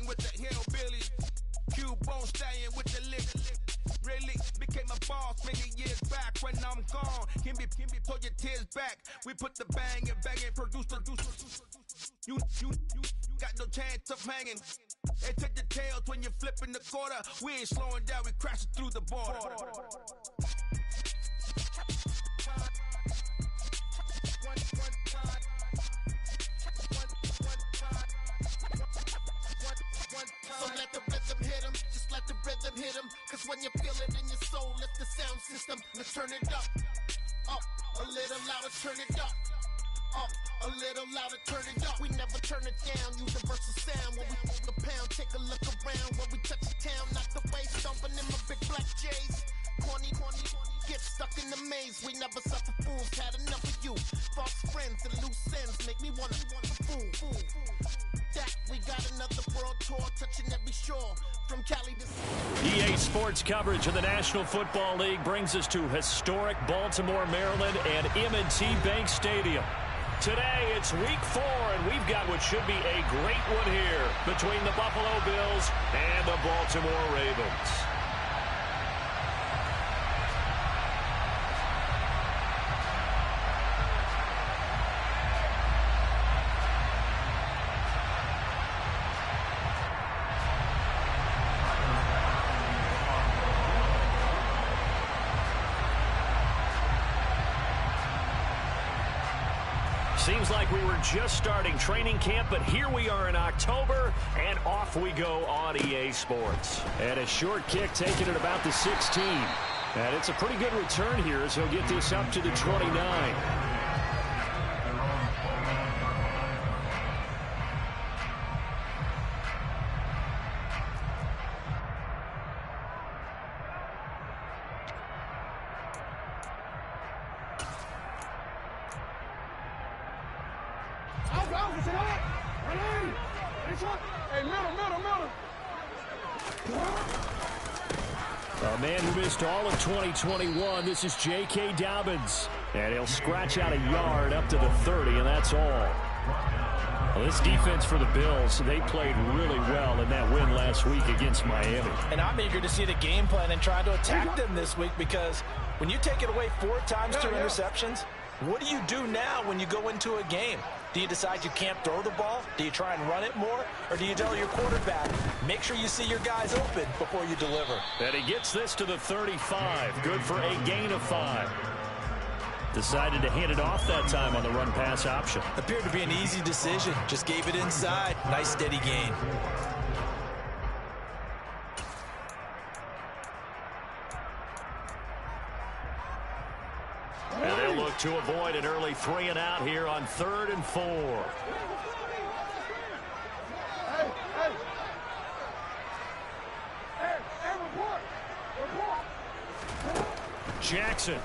with the hillbillies. Cube-bone stallion with the lick. Really became a boss many years back. When I'm gone, can be pull your tears back. We put the bang and produce. You got no chance of hanging. They take the tails when you're flipping the quarter. We ain't slowing down, we crashing through the border. So let the rhythm hit him, just let the rhythm hit him. Cause when you feel it in your soul, lift the sound system. Let's turn it up, a little louder, turn it up. A little louder, turn it up. We never turn it down, universal sound. When we move the pound, take a look around. When we touch the town, knock the way, stomping in my big black J's. Corny, get stuck in the maze. We never suffer fools, had enough of you. False friends and loose ends make me wanna fool. That we got another world tour, touching every shore. From Cali to EA Sports coverage of the National Football League brings us to historic Baltimore, Maryland and M&T Bank Stadium. Today, it's week 4, and we've got what should be a great one here between the Buffalo Bills and the Baltimore Ravens. Seems like we were just starting training camp, but here we are in October, and off we go on EA Sports. And a short kick taken at about the 16. And it's a pretty good return here as he'll get this up to the 29. A man who missed all of 2021, this is J.K. Dobbins. And he'll scratch out a yard up to the 30, and that's all. Well, this defense for the Bills, they played really well in that win last week against Miami. And I'm eager to see the game plan and try to attack them this week, because when you take it away 4 times through interceptions, what do you do now when you go into a game? Do you decide you can't throw the ball? Do you try and run it more? Or do you tell your quarterback, make sure you see your guys open before you deliver? And he gets this to the 35. Good for a gain of 5. Decided to hand it off that time on the run-pass option. Appeared to be an easy decision. Just gave it inside. Nice, steady gain. And they'll look to avoid an early 3 and out here on 3rd and 4. Jackson.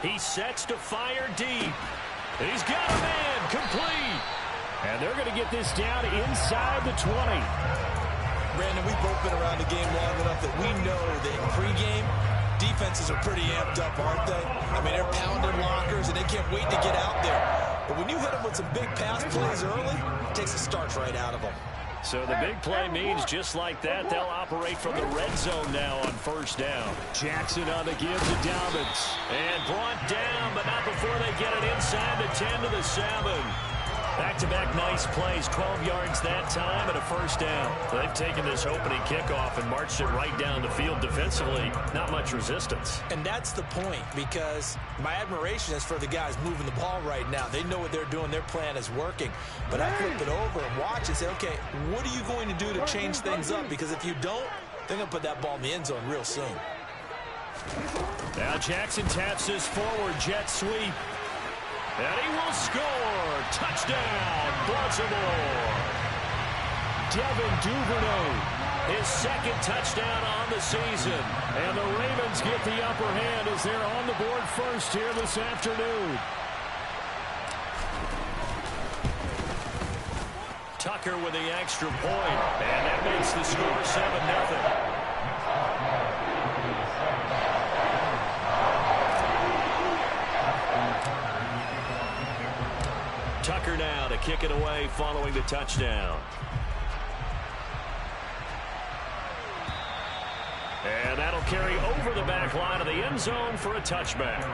He sets to fire deep. He's got a man complete. And they're going to get this down inside the 20. Brandon, we've both been around the game long enough that we know that in pregame, defenses are pretty amped up, aren't they? I mean, they're pounding lockers, and they can't wait to get out there. But when you hit them with some big pass plays early, it takes the starch right out of them. So the big play means just like that, they'll operate from the red zone now on 1st down. Jackson on the give to Dobbins. And brought down, but not before they get it inside the 10 to the 7. Back-to-back nice plays, 12 yards that time and a 1st down. They've taken this opening kickoff and marched it right down the field defensively. Not much resistance. And that's the point, because my admiration is for the guys moving the ball right now. They know what they're doing. Their plan is working. But I flip it over and watch and say, okay, what are you going to do to change things up? Because if you don't, they're going to put that ball in the end zone real soon. Now Jackson taps this forward jet sweep. And he will score. Touchdown, Baltimore. Devin Duvernay, his 2nd touchdown on the season. And the Ravens get the upper hand as they're on the board first here this afternoon. Tucker with the extra point. And that makes the score 7-0. Tucker now to kick it away following the touchdown. And that'll carry over the back line of the end zone for a touchback.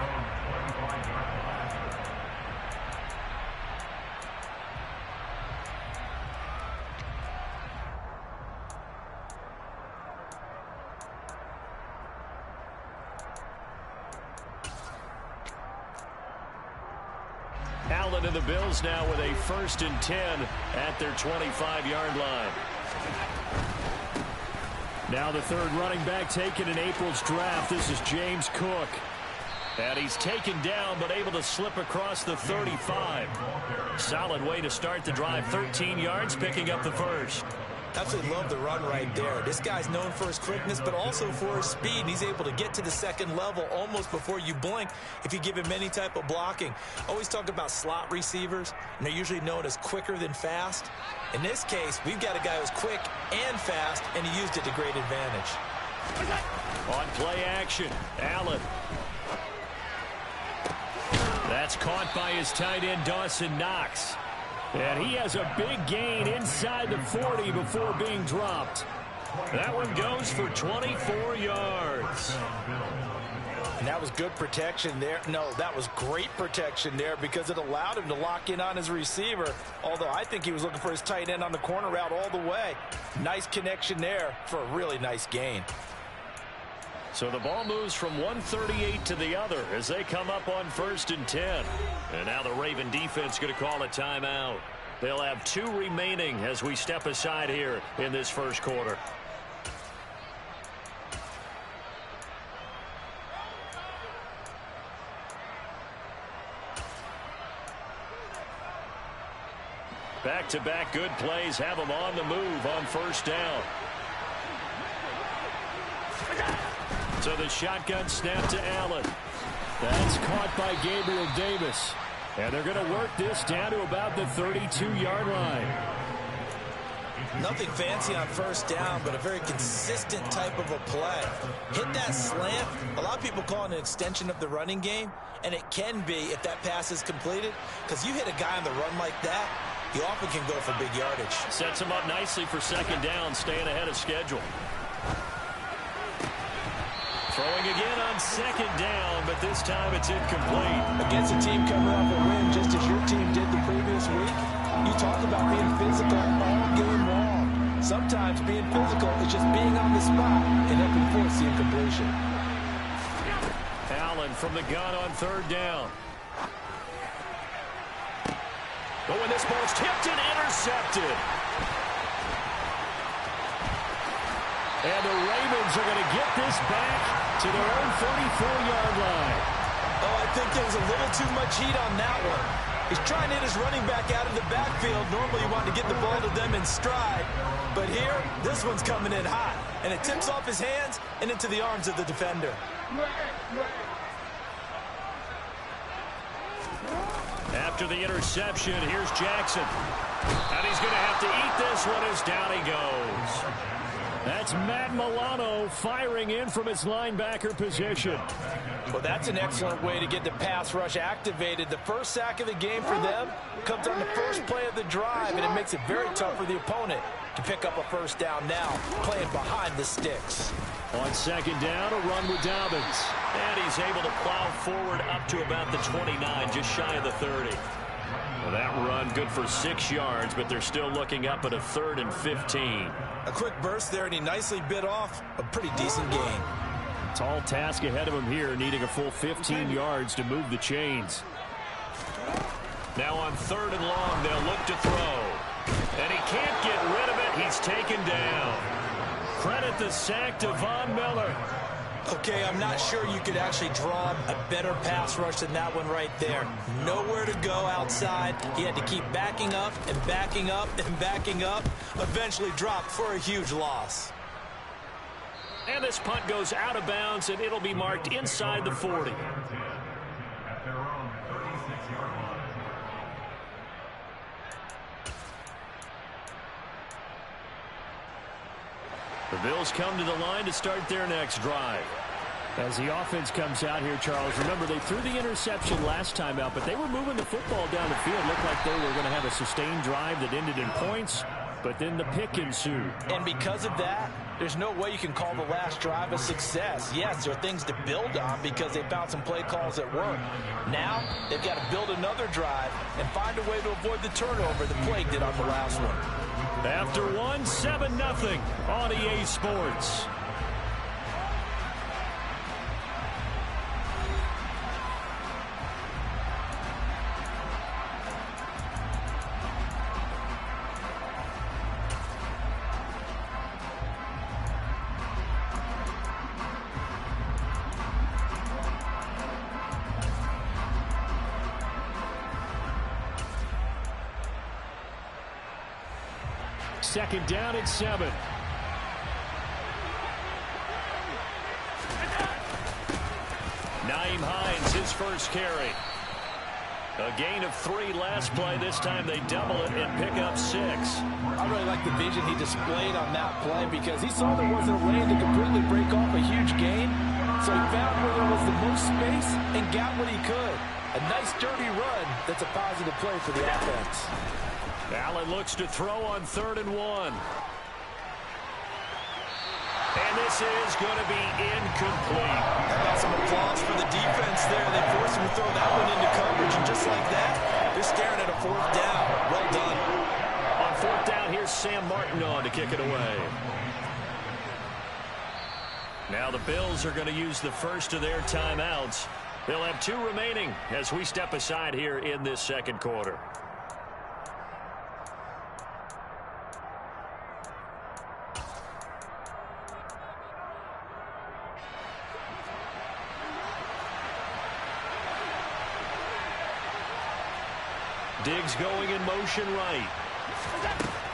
Allen and the Bills now with a 1st and 10 at their 25-yard line. Now the third running back taken in April's draft. This is James Cook. And he's taken down but able to slip across the 35. Solid way to start the drive. 13 yards, picking up the first. Absolutely love the run right there. This guy's known for his quickness, but also for his speed. And he's able to get to the second level almost before you blink if you give him any type of blocking. Always talk about slot receivers, and they're usually known as quicker than fast. In this case, we've got a guy who's quick and fast, and he used it to great advantage. On play action, Allen. That's caught by his tight end, Dawson Knox. And he has a big gain inside the 40 before being dropped. That one goes for 24 yards. And that was good protection there. No, that was great protection there because it allowed him to lock in on his receiver. Although I think he was looking for his tight end on the corner route all the way. Nice connection there for a really nice gain. So the ball moves from 138 to the other as they come up on 1st and 10. And now the Raven defense going to call a timeout. They'll have 2 remaining as we step aside here in this first quarter. Back-to-back good plays have them on the move on 1st down. So the shotgun snap to Allen. That's caught by Gabriel Davis. And they're going to work this down to about the 32-yard line. Nothing fancy on 1st down, but a very consistent type of a play. Hit that slant. A lot of people call it an extension of the running game, and it can be if that pass is completed, because you hit a guy on the run like that, you often can go for big yardage. Sets him up nicely for 2nd down, staying ahead of schedule. Throwing again on 2nd down, but this time it's incomplete. Against a team coming off a win, just as your team did the previous week, you talk about being physical all game long. Sometimes being physical is just being on the spot and helping force the incompletion. Allen from the gun on 3rd down. But when this ball's tipped and intercepted. And the Ravens are going to get this back to their own 34-yard line. Oh, I think there was a little too much heat on that one. He's trying to hit his running back out of the backfield. Normally you want to get the ball to them in stride. But here, this one's coming in hot. And it tips off his hands and into the arms of the defender. After the interception, here's Jackson. And he's going to have to eat this one as down he goes. That's Matt Milano firing in from his linebacker position. Well, that's an excellent way to get the pass rush activated. The first sack of the game for them comes on the first play of the drive, and it makes it very tough for the opponent to pick up a 1st down now, playing behind the sticks. On 2nd down, a run with Dobbins. And he's able to plow forward up to about the 29, just shy of the 30. Well, that run good for 6 yards, but they're still looking up at a 3rd and 15. A quick burst there, and he nicely bit off a pretty decent gain. Tall task ahead of him here, needing a full 15 yards to move the chains. Now on 3rd and long, they'll look to throw. And he can't get rid of it. He's taken down. Credit the sack to Von Miller. Okay, I'm not sure you could actually draw a better pass rush than that one right there. Nowhere to go outside. He had to keep backing up and backing up and backing up. Eventually dropped for a huge loss. And this punt goes out of bounds, and it'll be marked inside the 40. The Bills come to the line to start their next drive. As the offense comes out here, Charles, remember they threw the interception last time out, but they were moving the football down the field. Looked like they were going to have a sustained drive that ended in points. but then the pick ensued. And because of that, there's no way you can call the last drive a success. Yes, there are things to build on because they found some play calls that work. Now, they've got to build another drive and find a way to avoid the turnover the plague did on the last one. After 7-0 on EA Sports. Second down at 7. Nyheim Hines, his first carry. A gain of 3 last play. This time they double it and pick up 6. I really like the vision he displayed on that play because he saw there wasn't a lane to completely break off a huge gain. So he found where there was the most space and got what he could. A nice dirty run that's a positive play for the offense. Allen looks to throw on 3rd and 1. And this is going to be incomplete. How about some applause for the defense there? They forced him to throw that one into coverage, and just like that, they're staring at a 4th down. Well done. On 4th down, here's Sam Martin on to kick it away. Now the Bills are going to use the first of their timeouts. They'll have 2 remaining as we step aside here in this second quarter. Diggs going in motion right.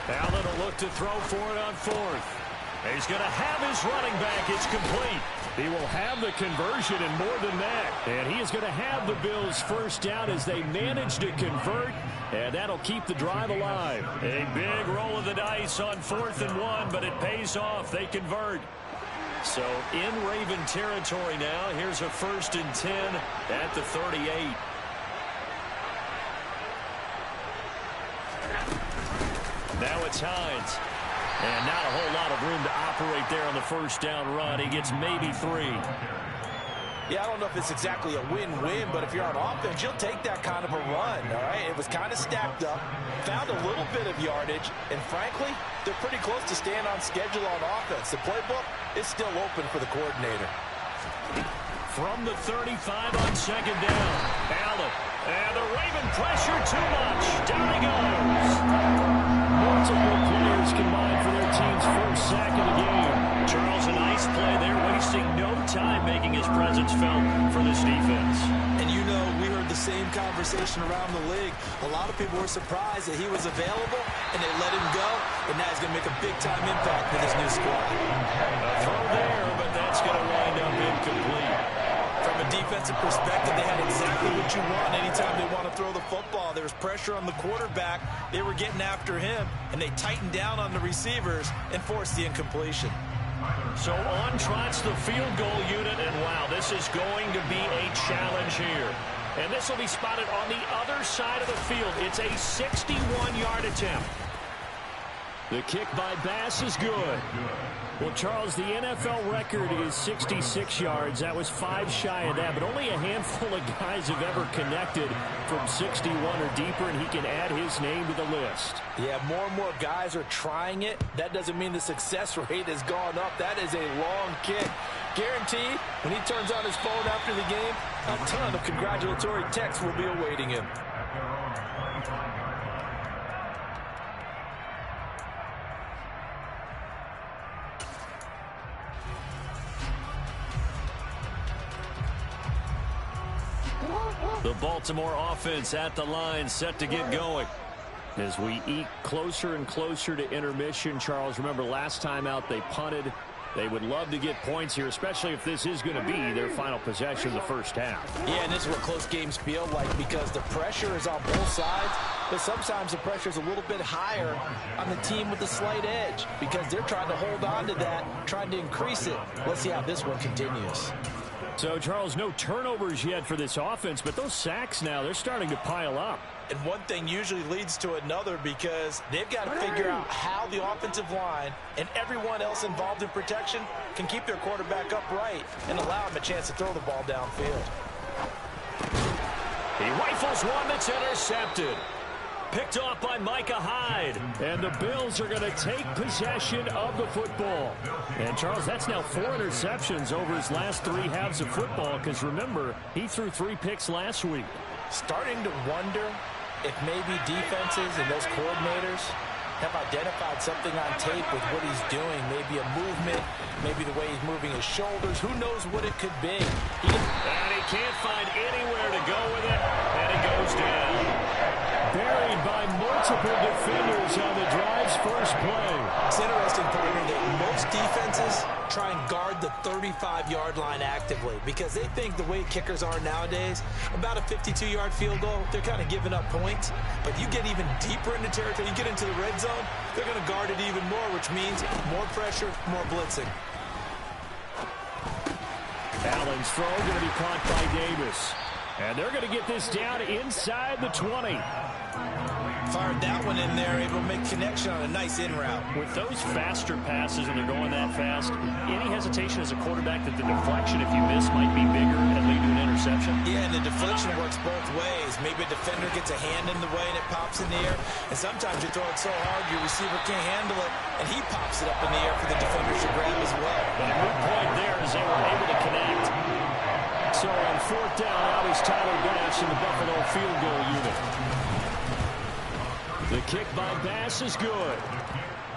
Allen will look to throw for it on 4th. He's going to have his running back. It's complete. He will have the conversion and more than that. And he is going to have the Bills first down as they manage to convert. And that'll keep the drive alive. A big roll of the dice on 4th and 1, but it pays off. They convert. So in Raven territory now. Here's a 1st and 10 at the 38. Now it's Hines. And not a whole lot of room to operate there on the first down run. He gets maybe 3. Yeah, I don't know if it's exactly a win-win, but if you're on offense, you'll take that kind of a run, all right? It was kind of stacked up, found a little bit of yardage, and frankly, they're pretty close to staying on schedule on offense. The playbook is still open for the coordinator. From the 35 on 2nd down, Allen. And the Raven pressure too much. Down he goes. Multiple players combined for their team's first sack of the game. Charles, a nice play there, wasting no time making his presence felt for this defense. And you know, we heard the same conversation around the league. A lot of people were surprised that he was available, and they let him go, and now he's going to make a big-time impact with his new squad. A throw there, but that's going to wind up incomplete. From a defensive perspective, they had exactly what you want anytime they want to throw the football. There was pressure on the quarterback. They were getting after him, and they tightened down on the receivers and forced the incompletion. So on trots the field goal unit, and wow, this is going to be a challenge here. And this will be spotted on the other side of the field. It's a 61-yard attempt. The kick by Bass is good. Well, Charles, the NFL record is 66 yards. That was 5 shy of that, but only a handful of guys have ever connected from 61 or deeper, and he can add his name to the list. Yeah, more and more guys are trying it. That doesn't mean the success rate has gone up. That is a long kick. Guaranteed, when he turns on his phone after the game, a ton of congratulatory texts will be awaiting him. The Baltimore offense at the line, set to get going. As we eke closer and closer to intermission, Charles, remember last time out they punted. They would love to get points here, especially if this is going to be their final possession of the first half. Yeah, and this is what close games feel like because the pressure is on both sides, but sometimes the pressure is a little bit higher on the team with the slight edge because they're trying to hold on to that, trying to increase it. Let's see how this one continues. So, Charles, no turnovers yet for this offense, but those sacks now, they're starting to pile up. And one thing usually leads to another because they've got to figure out how the offensive line and everyone else involved in protection can keep their quarterback upright and allow him a chance to throw the ball downfield. He rifles one that's intercepted. Picked off by Micah Hyde. And the Bills are going to take possession of the football. And, Charles, that's now 4 interceptions over his last 3 halves of football because, remember, he threw 3 picks last week. Starting to wonder if maybe defenses and those coordinators have identified something on tape with what he's doing. Maybe a movement, maybe the way he's moving his shoulders. Who knows what it could be. And he can't find anywhere to go with it. And it goes down. Buried by multiple defenders on the drive's first play. It's interesting, partner, that most defenses try and guard the 35-yard line actively because they think the way kickers are nowadays, about a 52-yard field goal, they're kind of giving up points. But you get even deeper into territory, you get into the red zone, they're going to guard it even more, which means more pressure, more blitzing. Allen's throw going to be caught by Davis. And they're going to get this down inside the 20. Fired that one in there, able to make connection on a nice in route. With those faster passes and they're going that fast, any hesitation as a quarterback that the deflection, if you miss, might be bigger and lead to an interception? Yeah, and the deflection works both ways. Maybe a defender gets a hand in the way and it pops in the air. And sometimes you throw it so hard your receiver can't handle it, and he pops it up in the air for the defender to grab as well. But a good point there is they were able to connect. So on 4th down, out is Tyler Bass in the Buffalo field goal unit. The kick by Bass is good.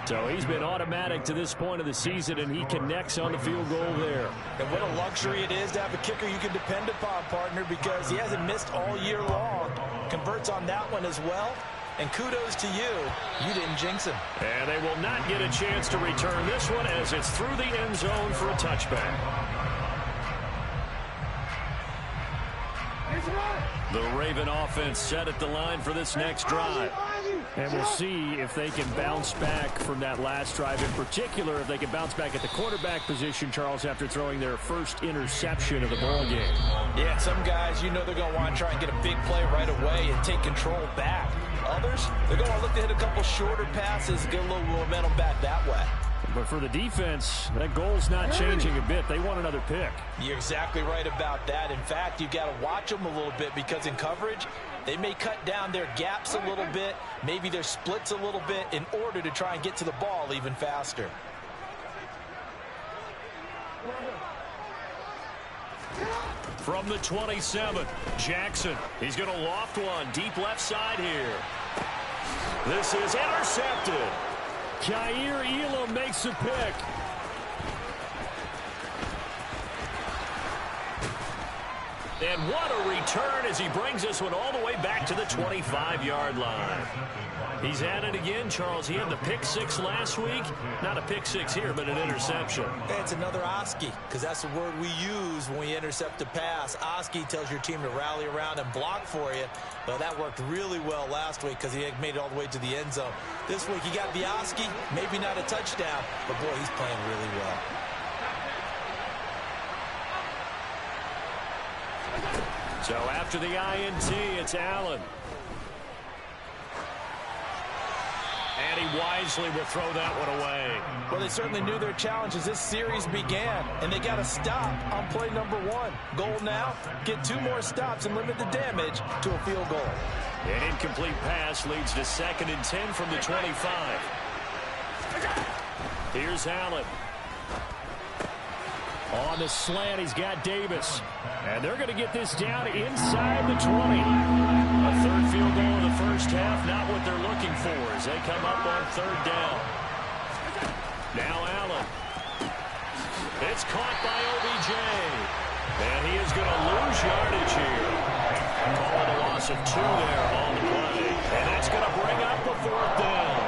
So he's been automatic to this point of the season, and he connects on the field goal there. And what a luxury it is to have a kicker you can depend upon, partner, because he hasn't missed all year long. Converts on that one as well. And kudos to you. You didn't jinx him. And they will not get a chance to return this one as it's through the end zone for a touchback. The Raven offense set at the line for this next drive. And we'll see if they can bounce back from that last drive. In particular, if they can bounce back at the quarterback position, Charles, after throwing their first interception of the ball game. Yeah, some guys, you know they're going to want to try and get a big play right away and take control back. Others, they're going to look to hit a couple shorter passes and get a little momentum back that way. But for the defense, that goal's not changing a bit. They want another pick. You're exactly right about that. In fact, you've got to watch them a little bit because in coverage, they may cut down their gaps a little bit, maybe their splits a little bit in order to try and get to the ball even faster. From the 27, Jackson. He's going to loft one deep left side here. This is intercepted. Kaiir Elam makes a pick. And what a return as he brings this one all the way back to the 25-yard line. He's at it again, Charles. He had the pick 6 last week. Not a pick 6 here, but an interception. It's another Oski, because that's the word we use when we intercept a pass. Oski tells your team to rally around and block for you. But that worked really well last week because he had made it all the way to the end zone. This week he got the Oski, maybe not a touchdown, but boy, he's playing really well. So after the INT, it's Allen. And he wisely will throw that one away. Well, they certainly knew their challenge as this series began, and they got to stop on play number 1. Goal now, get 2 more stops and limit the damage to a field goal. An incomplete pass leads to 2nd and 10 from the 25. Here's Allen. On the slant, he's got Davis. And they're going to get this down inside the 20. A 3rd field goal in the first half, not what they're looking for as they come up on 3rd down. Now Allen. It's caught by OBJ. And he is going to lose yardage here. Call it a loss of 2 there on the play. And that's going to bring up the 4th down.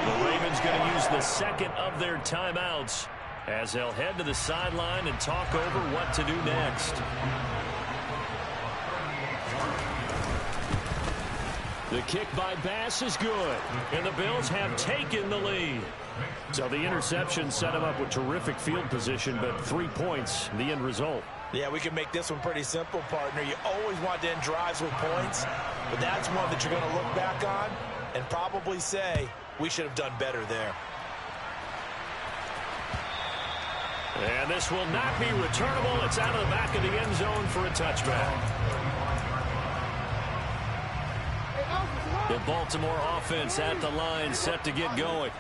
The Ravens going to use the 2nd of their timeouts as they'll head to the sideline and talk over what to do next. The kick by Bass is good, and the Bills have taken the lead. So the interception set him up with terrific field position, but 3 points, the end result. Yeah, we can make this one pretty simple, partner. You always want to end drives with points, but that's one that you're going to look back on and probably say, we should have done better there. And this will not be returnable. It's out of the back of the end zone for a touchback. The Baltimore offense at the line, set to get going.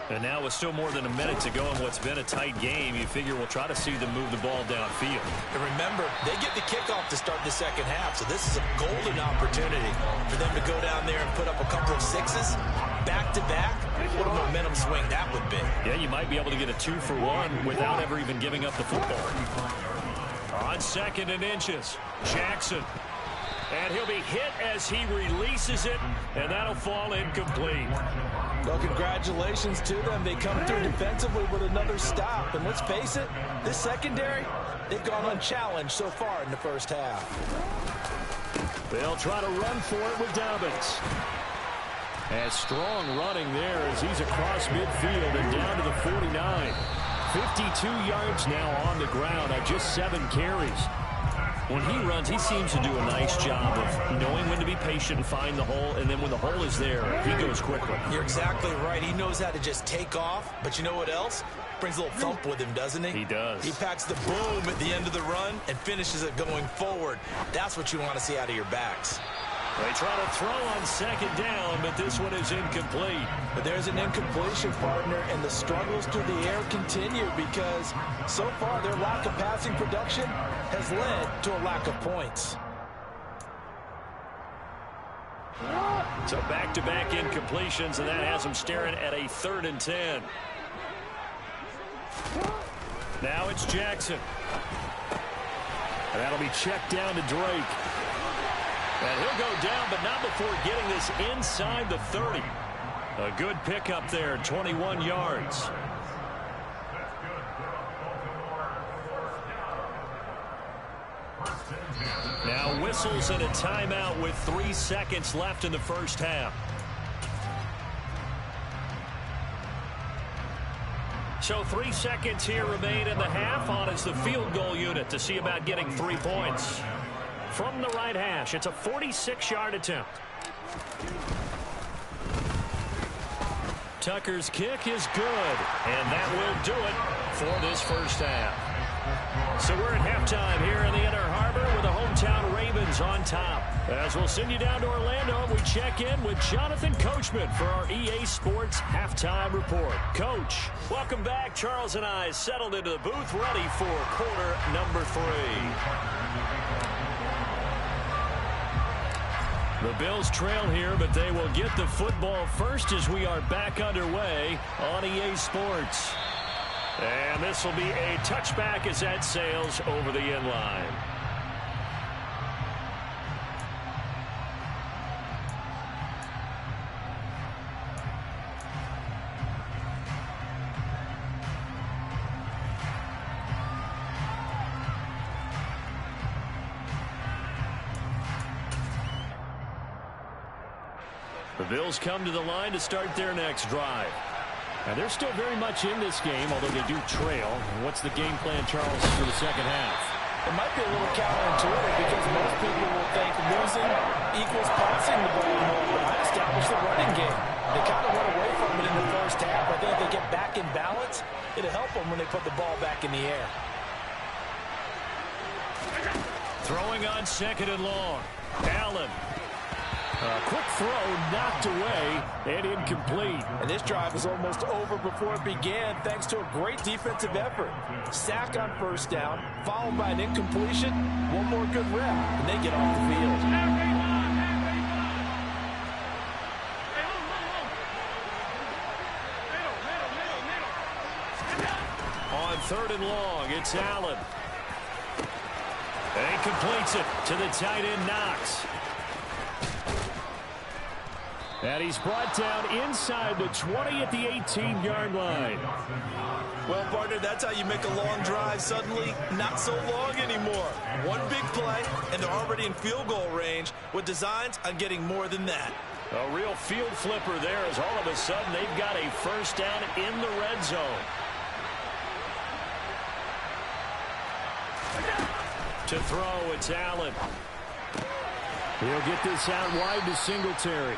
And now with still more than a minute to go in what's been a tight game, you figure we'll try to see them move the ball downfield. And remember, they get the kickoff to start the second half, so this is a golden opportunity for them to go down there and put up a couple of sixes back-to-back. What a momentum swing that would be. Yeah, you might be able to get a 2-for-1 without ever even giving up the football. On 2nd and inches, Jackson. And he'll be hit as he releases it, and that'll fall incomplete. Well, congratulations to them. They come through defensively with another stop. And let's face it, this secondary, they've gone unchallenged so far in the first half. They'll try to run for it with Dobbins. And strong running there as he's across midfield and down to the 49. 52 yards now on the ground on just 7 carries. When he runs, he seems to do a nice job of knowing when to be patient and find the hole, and then when the hole is there, he goes quickly. You're exactly right. He knows how to just take off, but you know what else? Brings a little thump with him, doesn't he? He does. He packs the boom at the end of the run and finishes it going forward. That's what you want to see out of your backs. They try to throw on 2nd down, but this one is incomplete. But there's an incompletion, partner, and the struggles through the air continue because so far their lack of passing production has led to a lack of points. So back-to-back incompletions, and that has them staring at a 3rd and 10. Now it's Jackson. And that'll be checked down to Drake. And he'll go down, but not before getting this inside the 30. A good pickup there, 21 yards. Now whistles and a timeout with 3 seconds left in the first half. So 3 seconds here remain in the half. On is the field goal unit to see about getting 3 points. From the right hash, it's a 46-yard attempt. Tucker's kick is good, and that will do it for this first half. So we're at halftime here in the Inner Harbor with the hometown Ravens on top. As we'll send you down to Orlando, we check in with Jonathan Coachman for our EA Sports Halftime Report. Coach, welcome back. Charles and I settled into the booth ready for quarter number 3. The Bills trail here, but they will get the football first as we are back underway on EA Sports. And this will be a touchback as that sails over the end line. The Bills come to the line to start their next drive. And they're still very much in this game, although they do trail. What's the game plan, Charles, for the second half? It might be a little counterintuitive because most people will think losing equals passing the ball more, but I established the running game. They kind of went away from it in the first half. I think if they get back in balance, it'll help them when they put the ball back in the air. Throwing on 2nd and long. Allen. A quick throw knocked away and incomplete. And this drive is almost over before it began thanks to a great defensive effort. Sack on 1st down, followed by an incompletion. One more good rep, and they get off the field. On 3rd and long, it's Allen. And he completes it to the tight end, Knox. And he's brought down inside the 20 at the 18-yard line. Well, partner, that's how you make a long drive suddenly not so long anymore. One big play, and they're already in field goal range with designs on getting more than that. A real field flipper there as all of a sudden they've got a 1st down in the red zone. To throw, it's Allen. He'll get this out wide to Singletary.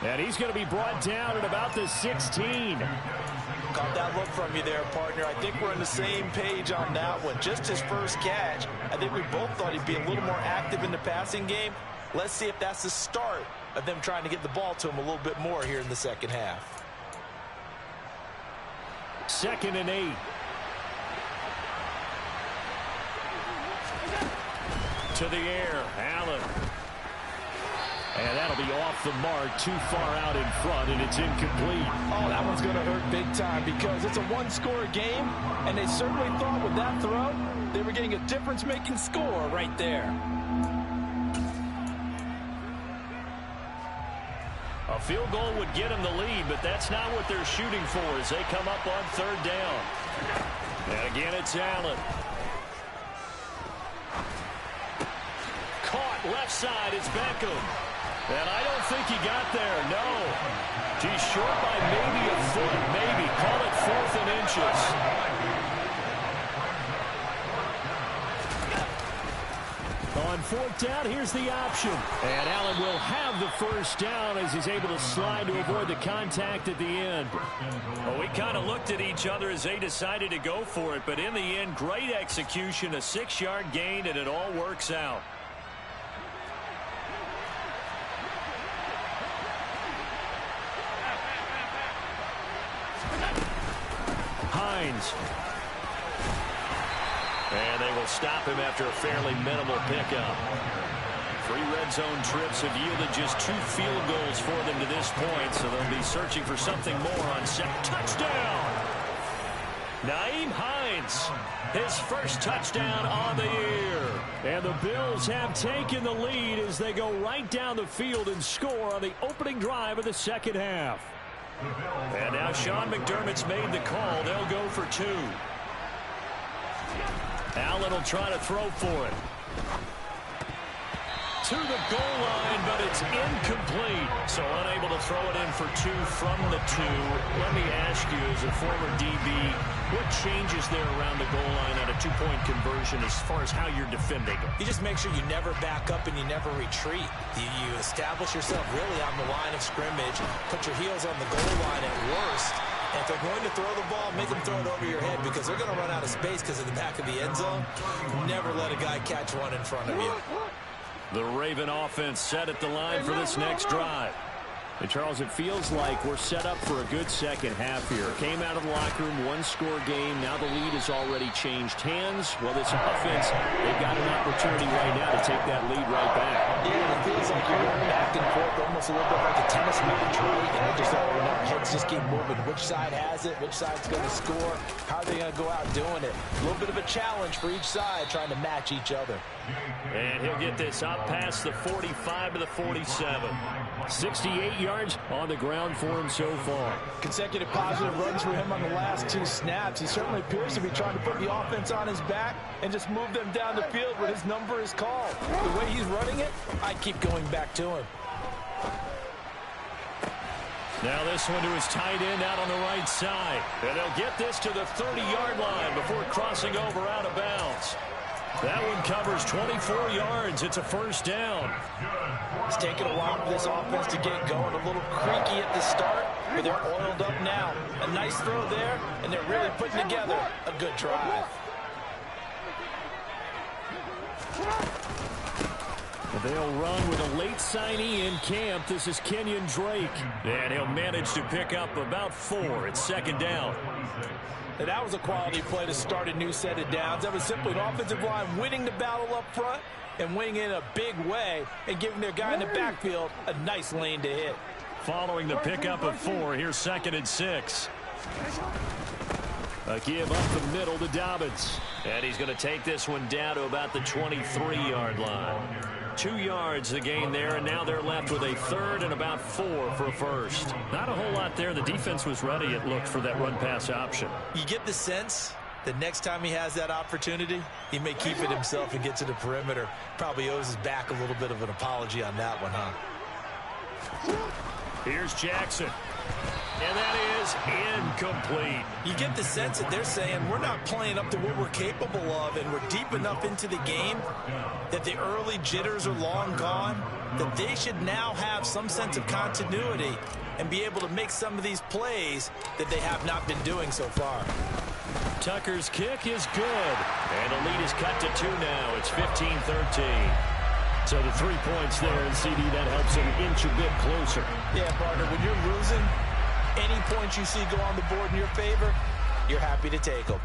And he's going to be brought down at about the 16. Caught that look from you there, partner. I think we're on the same page on that one. Just his first catch. I think we both thought he'd be a little more active in the passing game. Let's see if that's the start of them trying to get the ball to him a little bit more here in the second half. 2nd and 8. To the air, Allen. And that'll be off the mark, too far out in front, and it's incomplete. Oh, that one's going to hurt big time because it's a one-score game, and they certainly thought with that throw they were getting a difference-making score right there. A field goal would get them the lead, but that's not what they're shooting for as they come up on 3rd down. And again, it's Allen. Caught left side, it's Beckham. And I don't think he got there, no. He's short by maybe a foot, maybe. Call it 4th and inches. On 4th down, here's the option. And Allen will have the first down as he's able to slide to avoid the contact at the end. Well, we kind of looked at each other as they decided to go for it, but in the end, great execution, a 6-yard gain, and it all works out. Hines. And they will stop him after a fairly minimal pickup. 3 red zone trips have yielded just 2 field goals for them to this point, so they'll be searching for something more on second. Touchdown! Nyheim Hines, his first touchdown on the year. And the Bills have taken the lead as they go right down the field and score on the opening drive of the second half. And now Sean McDermott's made the call. They'll go for 2. Allen will try to throw for it. To the goal line, but it's incomplete. So unable to throw it in for 2 from the 2. Let me ask you, as a former DB, what changes there around the goal line on a 2-point conversion as far as how you're defending it? You just make sure you never back up and you never retreat. You establish yourself really on the line of scrimmage, put your heels on the goal line at worst. And if they're going to throw the ball, make them throw it over your head because they're going to run out of space because of the back of the end zone. Never let a guy catch one in front of you. The Raven offense set at the line for this next drive. And, Charles, it feels like we're set up for a good second half here. Came out of the locker room, 1-score game. Now the lead has already changed hands. Well, this offense, they've got an opportunity right now to take that lead right back. Yeah, it feels like you're going back and forth, almost a little bit like a tennis match, right? And they just heads just keep moving. Which side has it? Which side's going to score? How are they going to go out doing it? A little bit of a challenge for each side, trying to match each other. And he'll get this up past the 45 to the 47. 68 yards on the ground for him so far. Consecutive positive runs for him on the last 2 snaps. He certainly appears to be trying to put the offense on his back and just move them down the field when his number is called. The way he's running it, I keep going back to him. Now this one to his tight end out on the right side. And they'll get this to the 30-yard line before crossing over out of bounds. That one covers 24 yards. It's a first down. It's taken a while for this offense to get going. A little creaky at the start, but they're oiled up now. A nice throw there, and they're really putting together a good drive. They'll run with a late signee in camp. This is Kenyon Drake. And he'll manage to pick up about 4. It's second down. And that was a quality play to start a new set of downs. That was simply an offensive line winning the battle up front and winning in a big way and giving their guy in the backfield a nice lane to hit. Following the pickup of 4, here's 2nd and 6. A give up the middle to Dobbins. And he's going to take this one down to about the 23-yard line. 2 yards the gain there, and now they're left with a 3rd and about 4 for a first. Not a whole lot there. The defense was ready, it looked, for that run-pass option. You get the sense that next time he has that opportunity, he may keep it himself and get to the perimeter. Probably owes his back a little bit of an apology on that one, huh? Here's Jackson. And that is incomplete. You get the sense that they're saying we're not playing up to what we're capable of, and we're deep enough into the game that the early jitters are long gone, that they should now have some sense of continuity and be able to make some of these plays that they have not been doing so far. Tucker's kick is good. And the lead is cut to 2 now. It's 15-13. So the 3 points there, and CD, that helps them inch a bit closer. Yeah, partner, when you're losing, any points you see go on the board in your favor, you're happy to take them.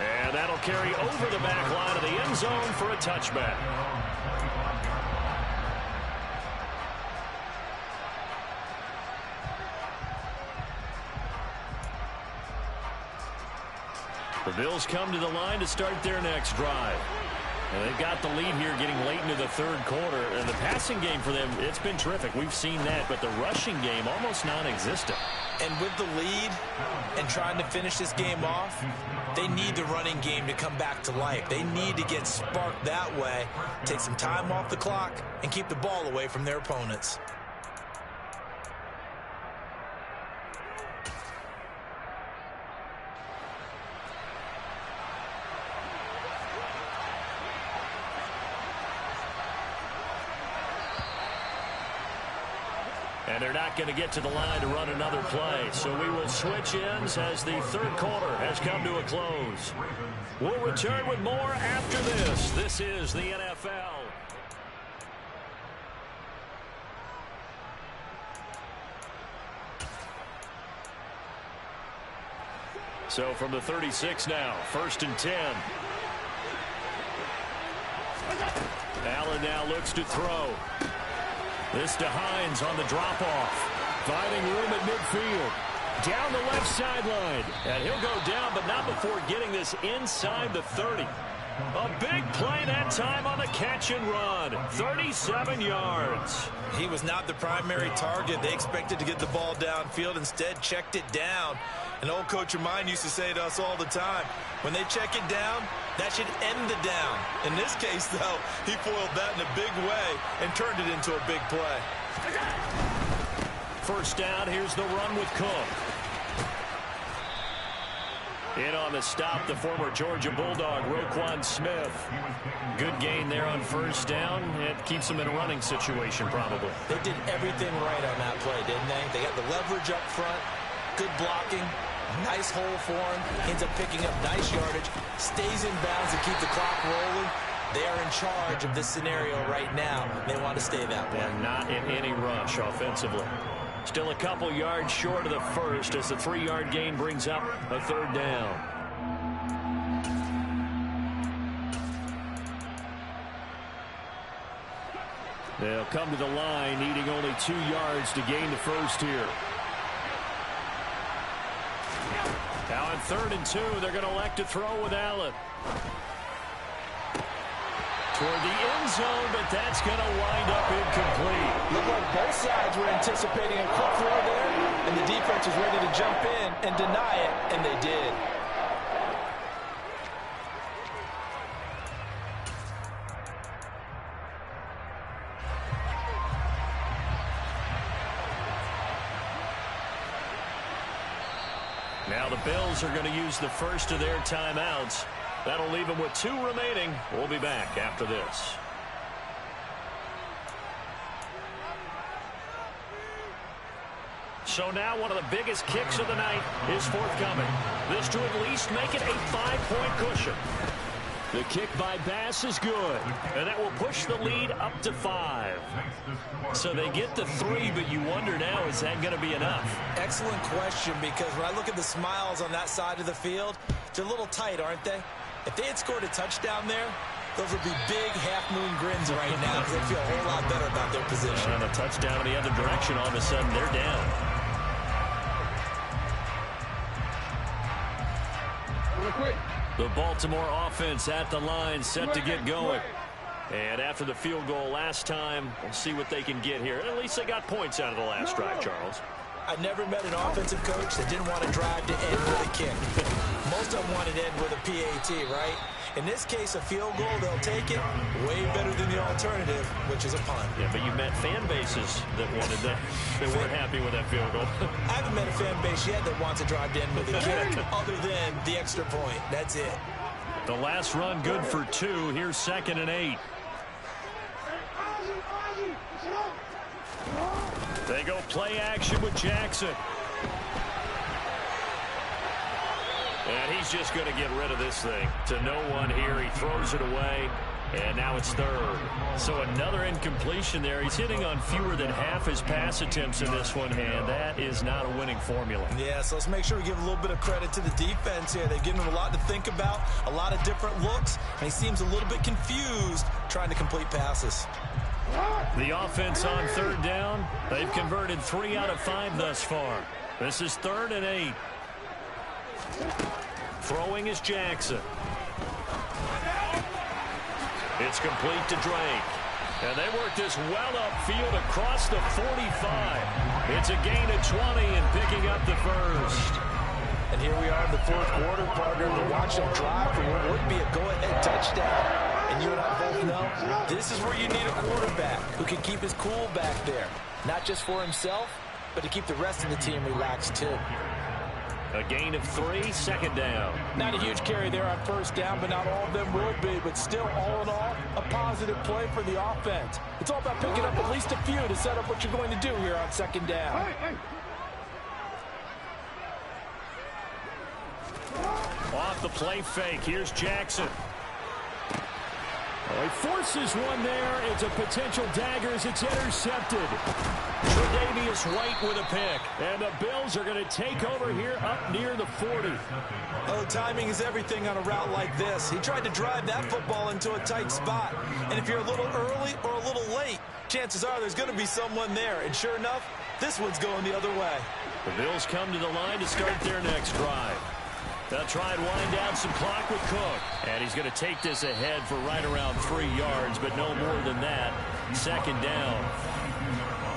And that'll carry over the back line of the end zone for a touchback. The Bills come to the line to start their next drive. And they've got the lead here getting late into the third quarter. And the passing game for them, it's been terrific. We've seen that. But the rushing game, almost non-existent. And with the lead and trying to finish this game off, they need the running game to come back to life. They need to get sparked that way, take some time off the clock, and keep the ball away from their opponents. And they're not going to get to the line to run another play. So we will switch ends as the third quarter has come to a close. We'll return with more after this. This is the NFL. So from the 36 now, 1st and 10. Allen now looks to throw. This to Hines on the drop-off. Finding room at midfield. Down the left sideline. And he'll go down, but not before getting this inside the 30. A big play that time on the catch and run. 37 yards. He was not the primary target. They expected to get the ball downfield. Instead, checked it down. An old coach of mine used to say to us all the time, when they check it down, that should end the down. In this case, though, he foiled that in a big way and turned it into a big play. First down, here's the run with Cook. In on the stop, the former Georgia Bulldog, Roquan Smith. Good gain there on first down. It keeps them in a running situation, probably. They did everything right on that play, didn't they? They got the leverage up front, good blocking, nice hole for him. Ends up picking up nice yardage, stays in bounds to keep the clock rolling. They are in charge of this scenario right now. They want to stay that way. And not in any rush offensively. Still a couple yards short of the first as the 3-yard gain brings up a third down. They'll come to the line needing only 2 yards to gain the first here. Now on 3rd and 2, they're going to elect to throw with Allen. Toward the end zone, but that's going to wind up incomplete. Look like both sides were anticipating a quick throw there, and the defense was ready to jump in and deny it, and they did. Now the Bills are going to use the first of their timeouts. That'll leave them with 2 remaining. We'll be back after this. So now one of the biggest kicks of the night is forthcoming. This to at least make it a 5-point cushion. The kick by Bass is good, and that will push the lead up to 5. So they get the 3, but you wonder now, is that going to be enough? Excellent question, because when I look at the smiles on that side of the field, they're a little tight, aren't they? If they had scored a touchdown there, those would be big half-moon grins right now because they feel a whole lot better about their position. And a touchdown in the other direction, all of a sudden they're down. The Baltimore offense at the line, set to get going. And after the field goal last time, we'll see what they can get here. At least they got points out of the last drive, Charles. I never met an offensive coach that didn't want to drive to end with a kick. Most of them wanted to end with a PAT, right? In this case, a field goal, they'll take it. Way better than the alternative, which is a punt. Yeah, but you met fan bases that wanted that. They weren't happy with that field goal. I haven't met a fan base yet that wants to drive in with a kick other than the extra point. That's it. The last run good for 2. Here's 2nd and 8. They go play action with Jackson. And he's just going to get rid of this thing. To no one here. He throws it away. And now it's 3rd. So another incompletion there. He's hitting on fewer than half his pass attempts in this one, and that is not a winning formula. Yeah, so let's make sure we give a little bit of credit to the defense here. They've given him a lot to think about, a lot of different looks, and he seems a little bit confused trying to complete passes. The offense on 3rd down. They've converted 3 out of 5 thus far. This is 3rd and 8. Throwing is Jackson. It's complete to Drake. And they work this well upfield across the 45. It's a gain of 20 and picking up the first. And here we are in the 4th quarter, partner, to watch them drive for what would be a go-ahead touchdown. And you and I both know this is where you need a quarterback who can keep his cool back there. Not just for himself, but to keep the rest of the team relaxed too. A gain of 3, 2nd down. Not a huge carry there on 1st down, but not all of them will be. But still, all in all, a positive play for the offense. It's all about picking up at least a few to set up what you're going to do here on 2nd down. Off the play fake. Here's Jackson. Oh, he forces one there. It's a potential dagger as it's intercepted. Tre'Davious White with a pick. And the Bills are going to take over here up near the 40. Oh, timing is everything on a route like this. He tried to drive that football into a tight spot. And if you're a little early or a little late, chances are there's going to be someone there. And sure enough, this one's going the other way. The Bills come to the line to start their next drive. They'll try and wind down some clock with Cook. And he's going to take this ahead for right around 3 yards, but no more than that. 2nd down.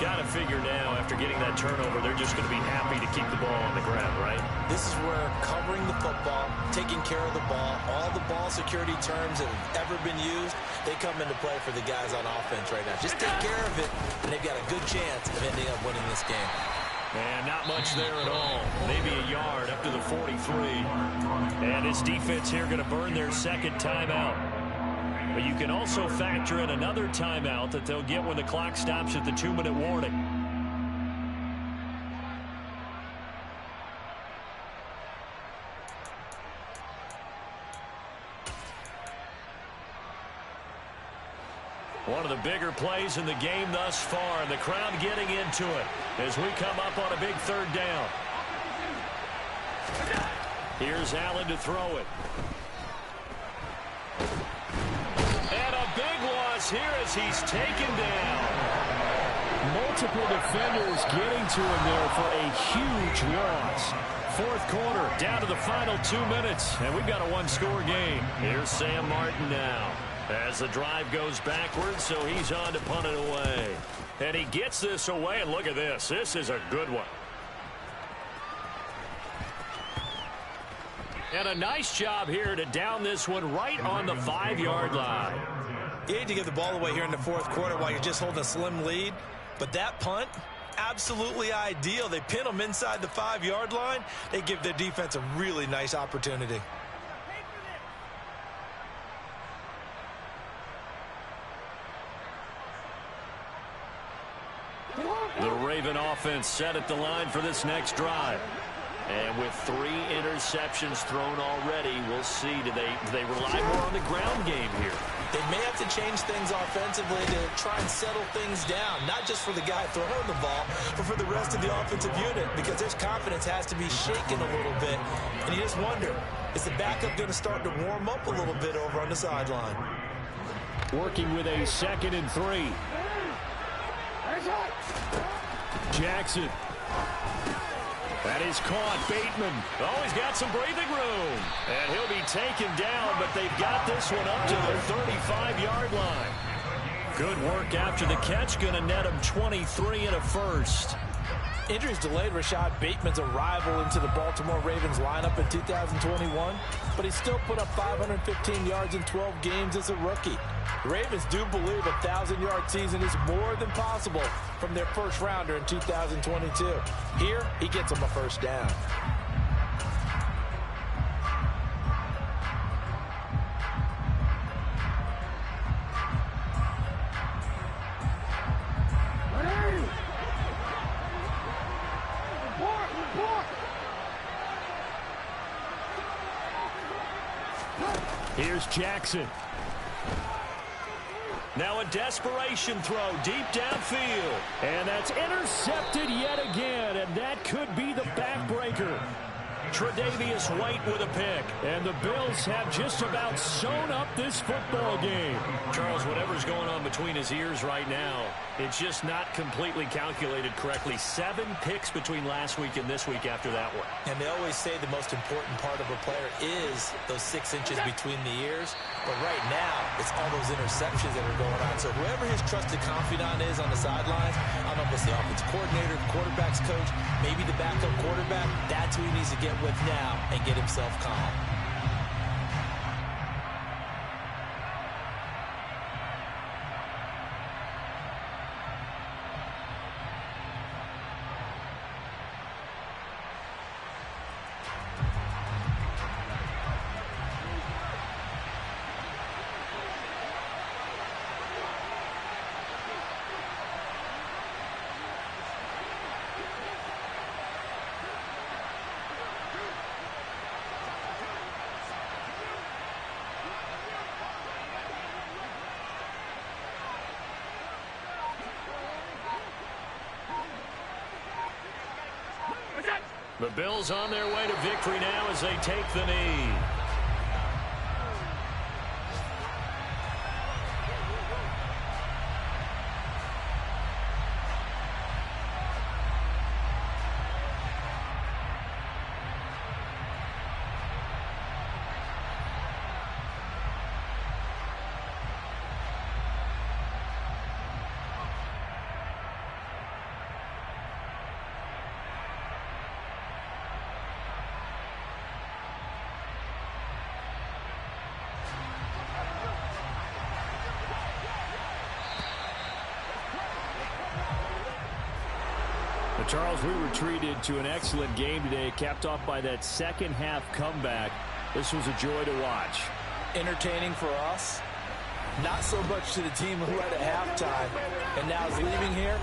Got to figure now, after getting that turnover, they're just going to be happy to keep the ball on the ground, right? This is where covering the football, taking care of the ball, all the ball security terms that have ever been used, they come into play for the guys on offense right now. Just take care of it, and they've got a good chance of ending up winning this game. And not much there at all. Maybe a yard up to the 43. And his defense here going to burn their 2nd timeout. But you can also factor in another timeout that they'll get when the clock stops at the 2-minute warning. One of the bigger plays in the game thus far, and the crowd getting into it as we come up on a big 3rd down. Here's Allen to throw it. And a big loss here as he's taken down. Multiple defenders getting to him there for a huge loss. 4th quarter, down to the final 2 minutes, and we've got a 1-score game. Here's Sam Martin now. As the drive goes backwards, so he's on to punt it away. And he gets this away, and look at this. This is a good one. And a nice job here to down this one right on the 5-yard line. You hate to give the ball away here in the 4th quarter while you're just holding a slim lead, but that punt, absolutely ideal. They pin them inside the 5-yard line. They give their defense a really nice opportunity. The Raven offense set at the line for this next drive. And with 3 interceptions thrown already, we'll see. Do they rely more on the ground game here? They may have to change things offensively to try and settle things down, not just for the guy throwing the ball, but for the rest of the offensive unit, because their confidence has to be shaken a little bit. And you just wonder, is the backup going to start to warm up a little bit over on the sideline? Working with a 2nd and 3. Jackson. That is caught. Bateman. Oh, he's got some breathing room. And he'll be taken down, but they've got this one up to the 35-yard line. Good work after the catch. Going to net him 23 and a first. Injuries delayed Rashad Bateman's arrival into the Baltimore Ravens lineup in 2021, but he still put up 515 yards in 12 games as a rookie. The Ravens do believe a 1,000-yard season is more than possible from their first rounder in 2022. Here, he gets them a first down. Here's Jackson. Now a desperation throw deep downfield. And that's intercepted yet again, and that could be the backbreaker. Tre'Davious White with a pick. And the Bills have just about sewn up this football game. Charles, whatever's going on between his ears right now, it's just not completely calculated correctly. 7 picks between last week and this week after that one. And they always say the most important part of a player is those 6 inches between the ears. But right now, it's all those interceptions that are going on. So whoever his trusted confidant is on the sidelines, I don't know if it's the offensive coordinator, the quarterback's coach, maybe the backup quarterback, that's who he needs to get with now and get himself calm. The Bills on their way to victory now as they take the knee. Charles, we were treated to an excellent game today, capped off by that second half comeback. This was a joy to watch. Entertaining for us, not so much to the team who led at halftime and now is leaving here,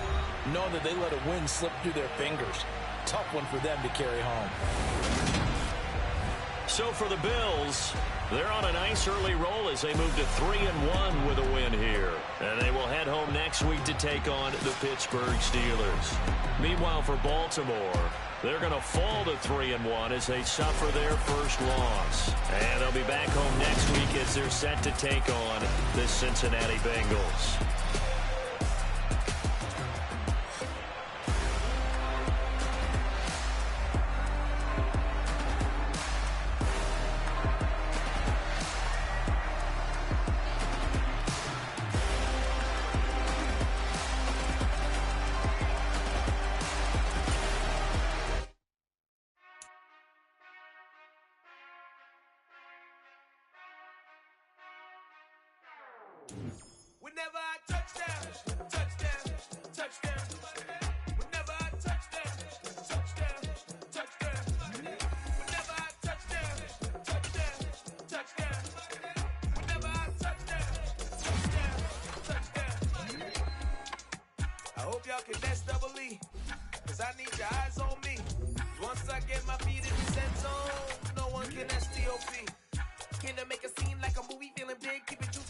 knowing that they let a win slip through their fingers. Tough one for them to carry home. So for the Bills, they're on a nice early roll as they move to 3-1 with a win here. And they will head home next week to take on the Pittsburgh Steelers. Meanwhile, for Baltimore, they're going to fall to 3-1 as they suffer their first loss. And they'll be back home next week as they're set to take on the Cincinnati Bengals. Whenever I touchdown, touchdown, touchdown. Whenever I touchdown, touchdown, touchdown. Whenever I touchdown, touchdown, touchdown. Whenever I touchdown, touchdown, touchdown. I hope y'all can nest double E, cause I need your eyes on me. Once I get my feet in the end zone, no one can STOP. Can I make a scene like a movie, feeling big, keep it juicy?